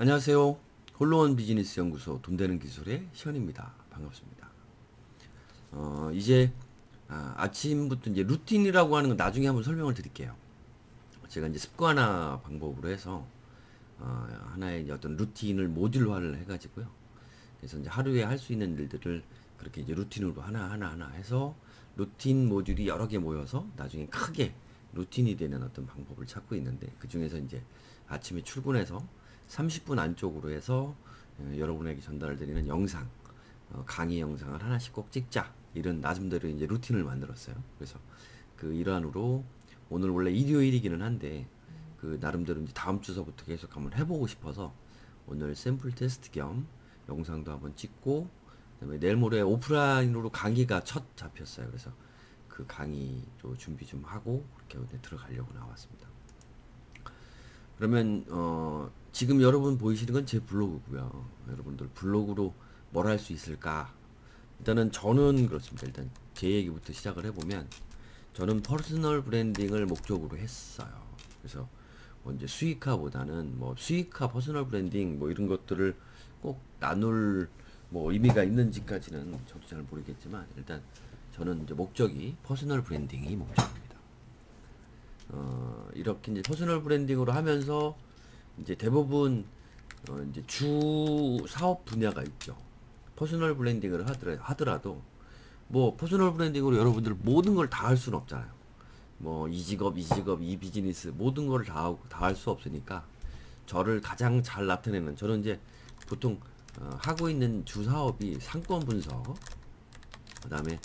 안녕하세요. 홀로원 비즈니스 연구소 돈되는 기술의 시현입니다. 반갑습니다. 이제 아침부터 이제 루틴이라고 하는 건 나중에 한번 설명을 드릴게요. 제가 이제 습관화 방법으로 해서 하나의 이제 어떤 루틴을 모듈화를 해가지고요. 그래서 이제 하루에 할 수 있는 일들을 그렇게 이제 루틴으로 하나 해서 루틴 모듈이 여러 개 모여서 나중에 크게 루틴이 되는 어떤 방법을 찾고 있는데, 그 중에서 이제 아침에 출근해서 30분 안쪽으로 해서 여러분에게 전달드리는 영상, 강의 영상을 하나씩 꼭 찍자, 이런 나름대로 이제 루틴을 만들었어요. 그래서 그 일환으로 오늘 원래 일요일이기는 한데 그 나름대로 이제 다음 주서부터 계속 한번 해보고 싶어서 오늘 샘플 테스트 겸 영상도 한번 찍고, 그다음에 내일 모레 오프라인으로 강의가 첫 잡혔어요. 그래서 그 강의도 준비 좀 하고 그렇게 오늘 들어가려고 나왔습니다. 그러면 지금 여러분 보이시는 건 제 블로그고요. 여러분들 블로그로 뭘 할 수 있을까? 일단은 저는 그렇습니다. 일단 제 얘기부터 시작을 해보면, 저는 퍼스널 브랜딩을 목적으로 했어요. 그래서 뭐 이제 수익화보다는 뭐 수익화, 퍼스널 브랜딩 뭐 이런 것들을 꼭 나눌 뭐 의미가 있는지까지는 저도 잘 모르겠지만, 일단 저는 이제 목적이 퍼스널 브랜딩이 목적입니다. 이렇게 이제 퍼스널 브랜딩으로 하면서 이제 대부분 이제 주 사업 분야가 있죠. 퍼스널 브랜딩을 하더라도 뭐 퍼스널 브랜딩으로 여러분들 모든 걸 다 할 수는 없잖아요. 뭐 이 직업, 이 직업, 이 비즈니스 모든 걸 다 할 수 없으니까, 저를 가장 잘 나타내는, 저는 이제 보통 하고 있는 주 사업이 상권 분석, 그다음에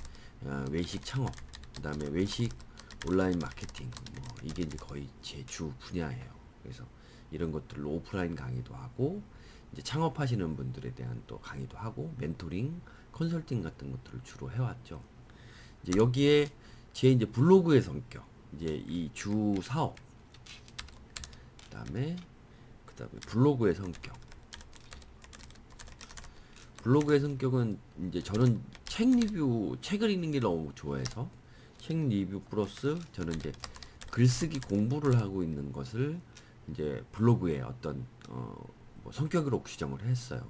외식 창업, 그다음에 외식 온라인 마케팅, 뭐 이게 이제 거의 제 주 분야예요. 그래서 이런 것들로 오프라인 강의도 하고, 이제 창업하시는 분들에 대한 또 강의도 하고, 멘토링, 컨설팅 같은 것들을 주로 해왔죠. 이제 여기에 제 이제 블로그의 성격, 이제 이 주 사업, 그다음에 블로그의 성격. 블로그의 성격은 이제 저는 책 리뷰, 책을 읽는 게 너무 좋아해서 책 리뷰 플러스 저는 이제 글쓰기 공부를 하고 있는 것을 이제 블로그에 어떤 뭐 성격으로 규정을 했어요.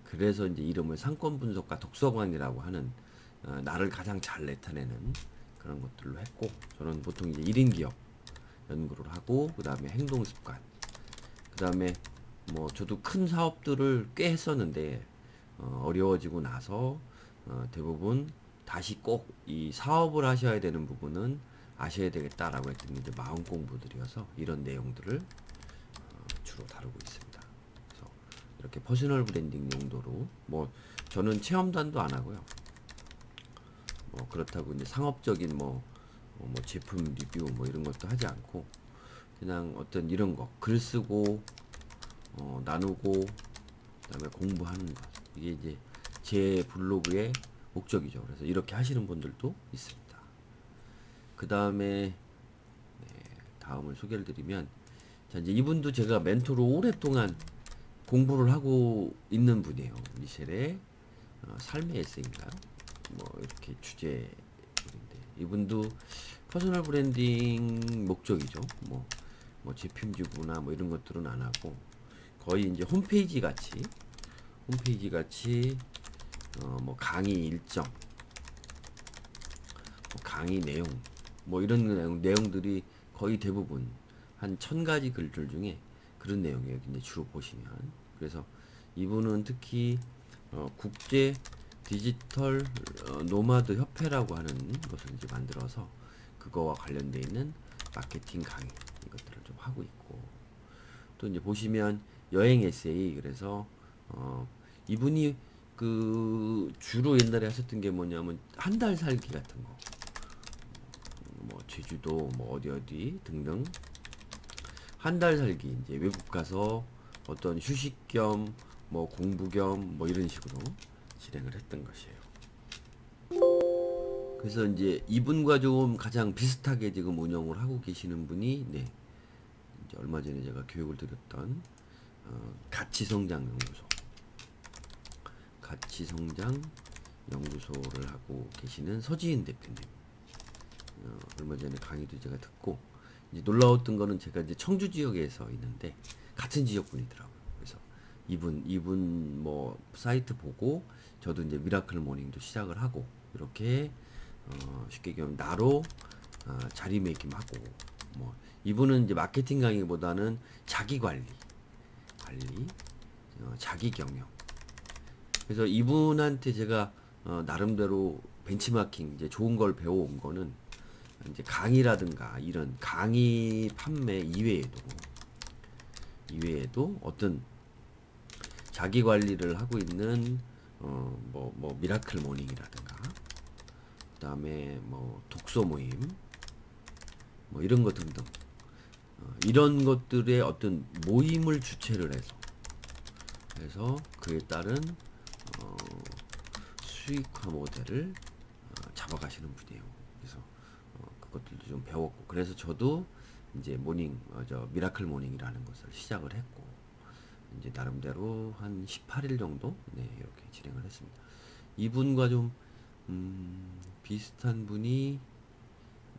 그래서 이제 이름을 상권 분석가 독서관이라고 하는, 나를 가장 잘 나타내는 그런 것들로 했고, 저는 보통 이제 1인 기업 연구를 하고, 그 다음에 행동 습관, 그 다음에 뭐 저도 큰 사업들을 꽤 했었는데 어려워지고 나서 대부분 다시 꼭 이 사업을 하셔야 되는 부분은 아셔야 되겠다라고 했던 이제 마음 공부들이어서 이런 내용들을 주로 다루고 있습니다. 그래서 이렇게 퍼스널 브랜딩 용도로, 뭐 저는 체험단도 안 하고요. 뭐 그렇다고 이제 상업적인 뭐 제품 리뷰 뭐 이런 것도 하지 않고, 그냥 어떤 이런 거 글 쓰고 나누고 그다음에 공부하는 것, 이게 이제 제 블로그의 목적이죠. 그래서 이렇게 하시는 분들도 있습니다. 그 다음에 다음을 소개를 드리면, 자 이제 이분도 제가 멘토로 오랫동안 공부를 하고 있는 분이에요. 미셸의 삶의 에세이인가요? 뭐 이렇게 주제인데, 이분도 퍼스널 브랜딩 목적이죠. 뭐 제품주구나 뭐 이런 것들은 안 하고, 거의 이제 홈페이지 같이 뭐 강의 일정, 뭐 강의 내용, 뭐 이런 내용들이 거의 대부분 한 1000가지 글들 중에 그런 내용이에요. 근데 주로 보시면, 그래서 이분은 특히 국제 디지털 노마드 협회라고 하는 것을 이제 만들어서 그거와 관련되어 있는 마케팅 강의, 이것들을 좀 하고 있고, 또 이제 보시면 여행 에세이, 그래서 이분이 그 주로 옛날에 하셨던 게 뭐냐면 한 달 살기 같은 거, 뭐 제주도 뭐 어디 등등 한 달 살기, 이제 외국 가서 어떤 휴식 겸 뭐 공부 겸 뭐 이런 식으로 진행을 했던 것이에요. 그래서 이제 이분과 좀 가장 비슷하게 지금 운영을 하고 계시는 분이, 이제 얼마 전에 제가 교육을 드렸던 가치성장 연구소를 하고 계시는 서지인 대표님. 얼마 전에 강의도 제가 듣고, 이제 놀라웠던 거는, 제가 이제 청주 지역에서 있는데 같은 지역 분이더라고요. 그래서 이분 뭐 사이트 보고 저도 이제 미라클 모닝도 시작을 하고 이렇게 쉽게 얘기하면 나로 자리매김하고 뭐 이분은 이제 마케팅 강의보다는 자기 관리 자기 경영. 그래서 이분한테 제가 나름대로 벤치마킹 이제 좋은 걸 배워온 거는 이제 강의라든가 이런 강의 판매 이외에도 어떤 자기 관리를 하고 있는 뭐 미라클 모닝이라든가 그다음에 뭐 독서 모임 뭐 이런 거 등등 이런 것들의 어떤 모임을 주최를 해서 그에 따른 어, 수익화 모델을 잡아가시는 분이에요. 그래서 그것들도 좀 배웠고 그래서 저도 이제 모닝 저 미라클 모닝이라는 것을 시작을 했고 이제 나름대로 한 18일 정도 이렇게 진행을 했습니다. 이분과 좀 비슷한 분이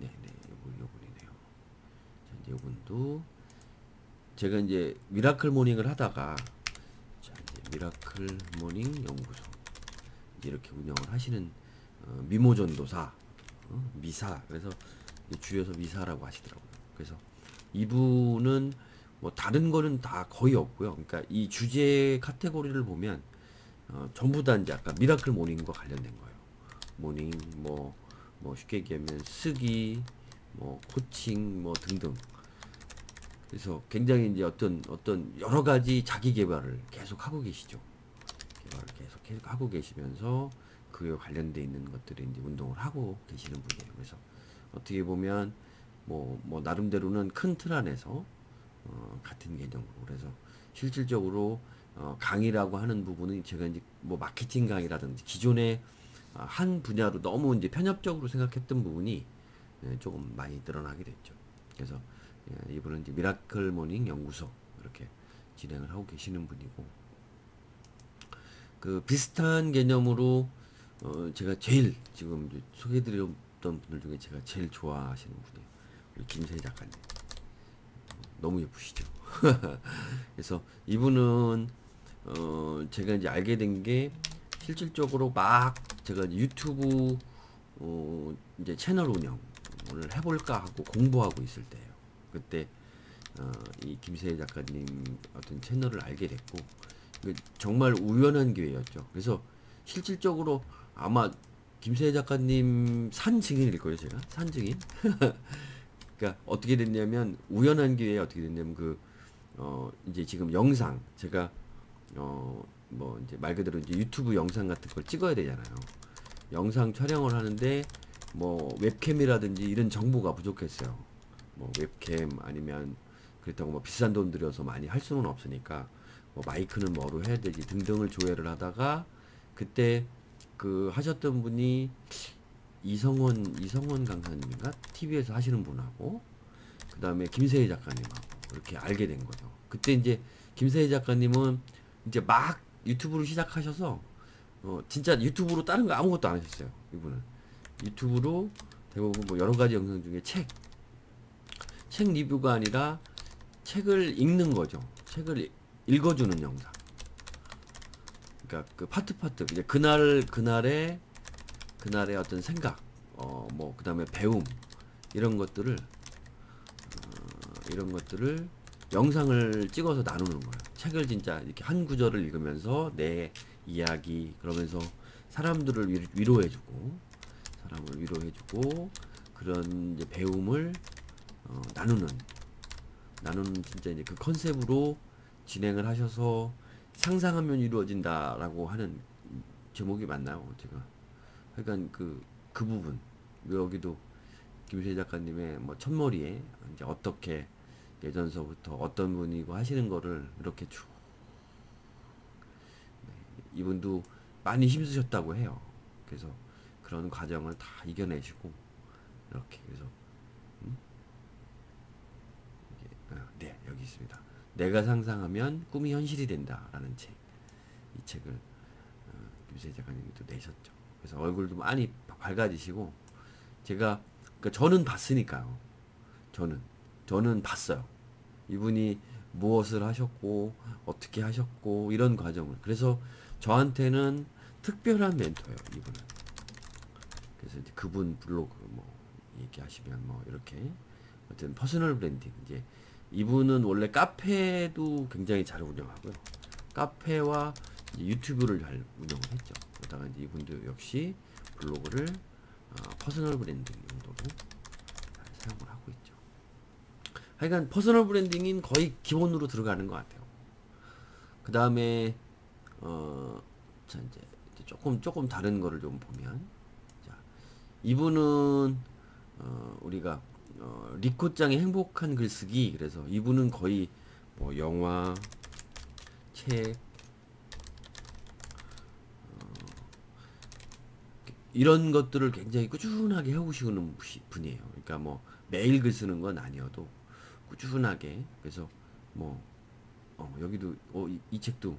요분이네요. 자, 이제 요분도 제가 이제 미라클 모닝을 하다가 자, 이제 미라클 모닝 연구소 이제 이렇게 운영을 하시는 미모전도사 미사 그래서 줄여서 미사라고 하시더라고요. 그래서 이분은 뭐 다른 거는 다 거의 없고요. 그러니까 이 주제 카테고리를 보면 전부 다 이제 아까 미라클 모닝과 관련된 거예요. 모닝 뭐 쉽게 얘기하면 쓰기 뭐 코칭 뭐 등등. 그래서 굉장히 이제 어떤 여러 가지 자기 개발을 계속 하고 계시죠. 개발을 계속 하고 계시면서 그에 관련돼 있는 것들이 이제 운동을 하고 계시는 분이에요. 그래서 어떻게 보면 뭐 나름대로는 큰 틀 안에서 같은 개념으로 그래서 실질적으로 강의라고 하는 부분은 제가 이제 뭐 마케팅 강의라든지 기존에 한 분야로 너무 이제 편협적으로 생각했던 부분이 조금 많이 늘어나게 됐죠. 그래서 이분은 이제 미라클 모닝 연구소 이렇게 진행을 하고 계시는 분이고 그 비슷한 개념으로 제가 제일 지금 소개해드렸던 분들 중에 제가 제일 좋아하시는 분이에요. 우리 김세 작가님. 너무 예쁘시죠. 그래서 이분은 제가 이제 알게 된 게 실질적으로 막 제가 유튜브 이제 채널 운영을 해볼까 하고 공부하고 있을 때예요. 그때 이 김세희 작가님 어떤 채널을 알게 됐고 정말 우연한 기회였죠. 그래서 실질적으로 아마 김세희 작가님 산 증인일 거예요. 제가 산 증인. 그러니까 어떻게 됐냐면 우연한 기회에 어떻게 됐냐면 이제 지금 영상 제가 뭐 이제 말 그대로 이제 유튜브 영상 같은 걸 찍어야 되잖아요. 영상 촬영을 하는데 뭐 웹캠이라든지 이런 정보가 부족했어요. 뭐 웹캠 아니면 그렇다고 뭐 비싼 돈 들여서 많이 할 수는 없으니까 뭐 마이크는 뭐로 해야 되지 등등을 조회를 하다가 그때 그 하셨던 분이 이성원 강사님인가 TV에서 하시는 분하고 그 다음에 김세희 작가님하고 이렇게 알게 된 거죠. 그때 이제 김세희 작가님은 이제 막 유튜브를 시작하셔서 진짜 유튜브로 다른 거 아무것도 안 하셨어요. 이분은 유튜브로 대부분 뭐 여러 가지 영상 중에 책 리뷰가 아니라 책을 읽는 거죠. 책을 읽어주는 영상. 그러니까 그 파트 이제 그날의 어떤 생각, 뭐 그다음에 배움 이런 것들을 영상을 찍어서 나누는 거예요. 책을 진짜 이렇게 한 구절을 읽으면서 내 이야기 그러면서 사람들을 위로해주고 그런 이제 배움을 나누는 진짜 이제 그 컨셉으로 진행을 하셔서 상상하면 이루어진다라고 하는 제목이 맞나요? 제가 하여간 그 부분 여기도 김세희 작가님의 뭐 첫머리에 이제 어떻게 예전서부터 어떤 분이고 하시는 거를 이렇게 쭉 이분도 많이 힘쓰셨다고 해요. 그래서 그런 과정을 다 이겨내시고 이렇게 그래서 네 여기 있습니다. 내가 상상하면 꿈이 현실이 된다라는 책. 이 책을 김세희 작가님이 또 내셨죠. 그래서 얼굴도 많이 밝아지시고 제가 그러니까 저는 봤으니까요. 저는 봤어요. 이분이 무엇을 하셨고 어떻게 하셨고 이런 과정을. 그래서 저한테는 특별한 멘토예요, 이분은. 그래서 이제 그분 블로그 뭐 얘기하시면 뭐 이렇게 어떤 퍼스널 브랜딩, 이제 이분은 원래 카페도 굉장히 잘 운영하고요. 카페와 이제 유튜브를 잘 운영을 했죠. 그러다가 이제 이분도 역시 블로그를 퍼스널 브랜딩 용도로 잘 사용을 하고 있죠. 하여간 퍼스널 브랜딩인 거의 기본으로 들어가는 것 같아요. 그 다음에 자 이제 조금 다른 거를 좀 보면, 자 이분은 우리가 리코짱의 행복한 글쓰기, 그래서 이분은 거의 뭐 영화, 책 이런 것들을 굉장히 꾸준하게 해오시는 분이에요. 그러니까 뭐 매일 글 쓰는 건 아니어도 꾸준하게. 그래서 뭐 여기도 이 책도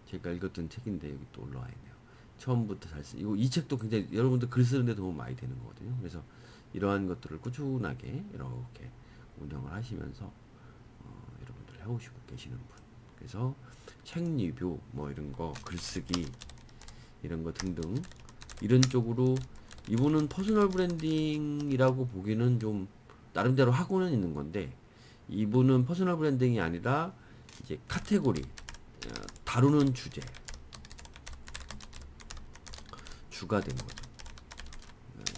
제가 읽었던 책인데 여기 또 올라와 있네요. 처음부터 잘 쓰. 이 책도 굉장히 여러분들 글 쓰는데 도움 많이 되는 거거든요. 그래서 이러한 것들을 꾸준하게 이렇게 운영을 하시면서 여러분들 해오시고 계시는 분. 그래서 책 리뷰 뭐 이런 거, 글쓰기 이런 거 등등 이런 쪽으로 이분은 퍼스널 브랜딩이라고 보기는 좀 나름대로 하고는 있는 건데, 이분은 퍼스널 브랜딩이 아니라 이제 카테고리, 다루는 주가 된 거죠.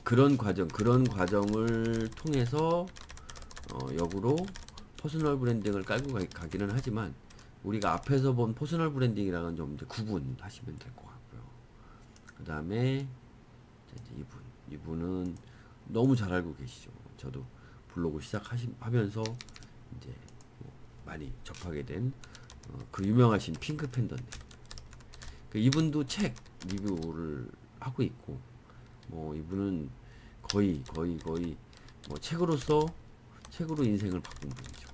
그런 과정을 통해서 역으로 퍼스널 브랜딩을 깔고 가기는 하지만, 우리가 앞에서 본 퍼스널 브랜딩이랑은 좀 이제 구분하시면 될 것 같고요. 그 다음에 이분은 너무 잘 알고 계시죠. 저도 블로그 시작하면서 이제 뭐 많이 접하게 된 그 유명하신 핑크 팬더님. 그 이분도 책 리뷰를 하고 있고, 뭐 이분은 거의 뭐 책으로 인생을 바꾼 분이죠.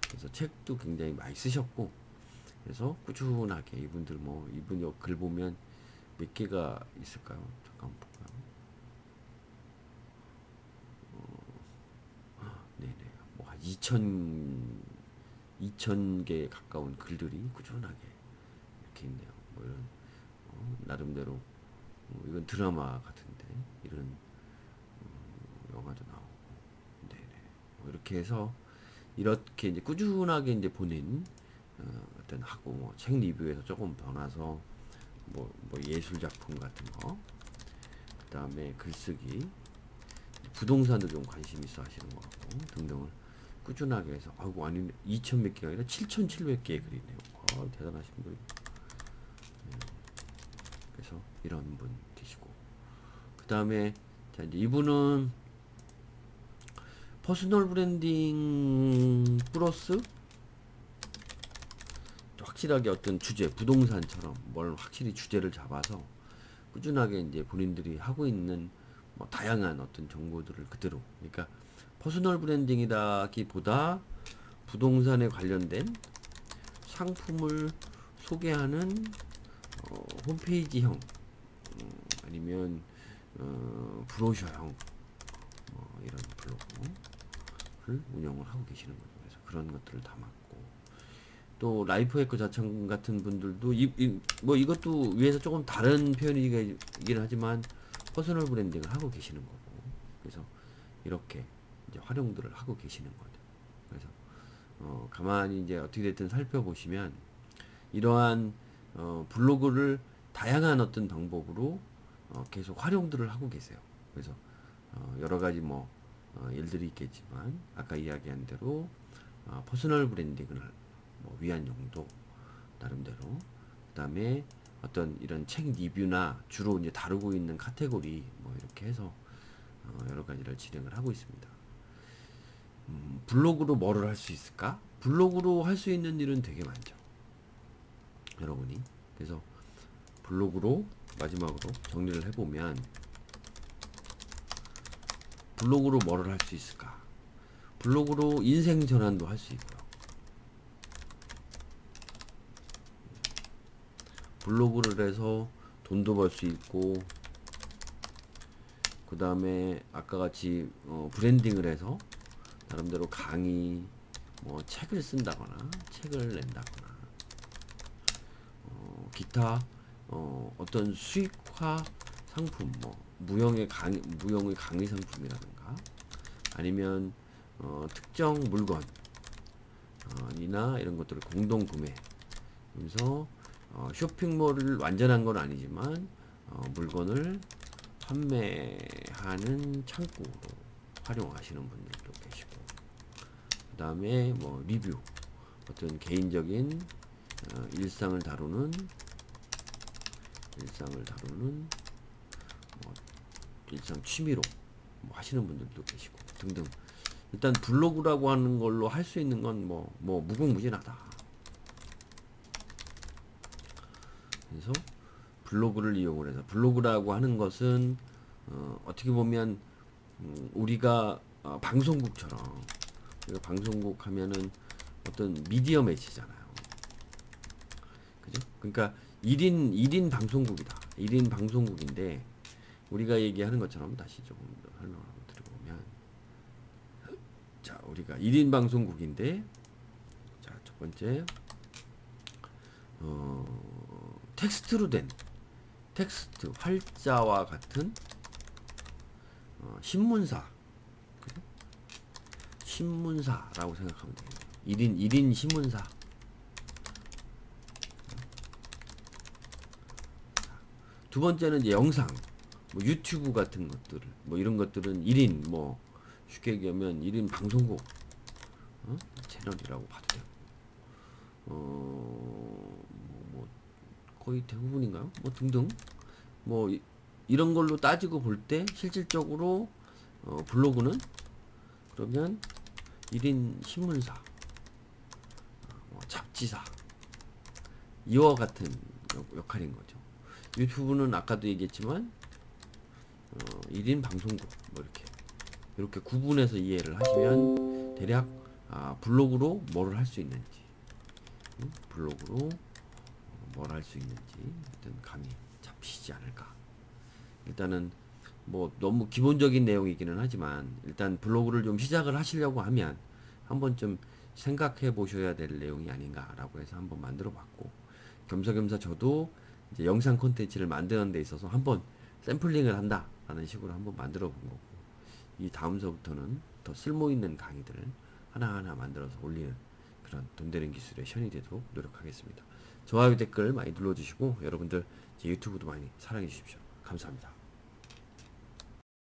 그래서 책도 굉장히 많이 쓰셨고, 그래서 꾸준하게 이분들 뭐 이분 글 보면 몇 개가 있을까요? 잠깐 볼까요? 네네, 뭐 한 2,000개 가까운 글들이 꾸준하게 이렇게 있네요. 뭐 이런 나름대로 이건 드라마 같은데 이런 영화도 나오고, 네네, 뭐 이렇게 해서 이렇게 이제 꾸준하게 이제 보낸 어떤 하고, 뭐 책 리뷰에서 조금 변화서 뭐 예술 작품 같은 거, 그 다음에 글쓰기, 부동산도 좀 관심 있어 하시는 것 같고 등등을 꾸준하게 해서, 아이고 아니 2,000 몇 개가 아니라 7,700개의 글이네요. 대단하신 분. 그래서 이런 분 계시고, 그 다음에 자 이제 이분은 퍼스널 브랜딩 플러스 확실하게 어떤 주제, 부동산처럼 뭘 확실히 주제를 잡아서 꾸준하게 이제 본인들이 하고 있는 뭐 다양한 어떤 정보들을 그대로, 그러니까 퍼스널 브랜딩이라기보다 부동산에 관련된 상품을 소개하는 홈페이지형, 아니면 브로셔형 이런 블로그를 운영을 하고 계시는 거죠. 그래서 그런 것들을 담았고, 또 라이프 해커 자청 같은 분들도 뭐 이것도 위에서 조금 다른 표현이긴 하지만 퍼스널 브랜딩을 하고 계시는 거고, 그래서 이렇게 이제 활용들을 하고 계시는 거죠. 그래서 가만히 이제 어떻게 됐든 살펴보시면 이러한 블로그를 다양한 어떤 방법으로 계속 활용들을 하고 계세요. 그래서 여러 가지 뭐 일들이 있겠지만 아까 이야기한 대로 퍼스널 브랜딩을 뭐 위한 용도 나름대로, 그 다음에 어떤 이런 책 리뷰나 주로 이제 다루고 있는 카테고리 뭐 이렇게 해서 여러 가지를 진행을 하고 있습니다. 블로그로 뭐를 할 수 있을까? 블로그로 할 수 있는 일은 되게 많죠, 여러분이. 그래서 블로그로 마지막으로 정리를 해보면, 블로그로 뭐를 할 수 있을까? 블로그로 인생 전환도 할 수 있고요. 블로그를 해서 돈도 벌 수 있고, 그 다음에 아까 같이 브랜딩을 해서 나름대로 강의, 뭐 책을 쓴다거나 책을 낸다거나 기타 어떤 수익화 상품, 뭐 무형의 강의 상품이라든가 아니면 특정 물건 이나 이런 것들을 공동 구매 그래서 쇼핑몰을 완전한 건 아니지만 물건을 판매하는 창구로 활용하시는 분들도 계시고 그 다음에 뭐 리뷰 어떤 개인적인 일상을 다루는 일상 취미로 뭐 하시는 분들도 계시고 등등. 일단 블로그라고 하는 걸로 할 수 있는 건 뭐 무궁무진하다. 그래서 블로그를 이용을 해서 블로그라고 하는 것은 어떻게 보면 우리가 방송국처럼 우리가 방송국 하면은 어떤 미디어 매체잖아요. 그죠? 그러니까 1인 방송국이다. 1인 방송국인데 우리가 얘기하는 것처럼 다시 조금 더 설명을 한번 드려보면 자, 우리가 1인 방송국인데 자, 첫 번째 텍스트로 된 텍스트 활자와 같은 신문사 그죠? 신문사라고 생각하면 되겠네요. 1인 신문사. 두 번째는 이제 영상 뭐 유튜브 같은 것들 뭐 이런 것들은 1인 뭐 쉽게 얘기하면 1인 방송국 채널이라고 봐도 되고 뭐 거의 대부분인가요? 뭐 등등 뭐 이런 걸로 따지고 볼 때 실질적으로 블로그는 그러면 1인 신문사 뭐 잡지사 이와 같은 역할인 거죠. 유튜브는 아까도 얘기했지만 1인 방송국 뭐 이렇게 구분해서 이해를 하시면 대략 블로그로 뭘 할 수 있는지 블로그로 뭘 할 수 있는지 일단 감이 잡히시지 않을까. 일단은 뭐 너무 기본적인 내용이기는 하지만 일단 블로그를 좀 시작을 하시려고 하면 한번 좀 생각해 보셔야 될 내용이 아닌가라고 해서 한번 만들어 봤고 겸사겸사 저도 이제 영상 콘텐츠를 만드는 데 있어서 한번 샘플링을 한다라는 식으로 한번 만들어 본 거고 이 다음서부터는 더 쓸모 있는 강의들을 하나하나 만들어서 올리는 그런 돈 되는 기술의 션이 되도록 노력하겠습니다. 좋아요 댓글 많이 눌러주시고 여러분들 제 유튜브도 많이 사랑해 주십시오. 감사합니다.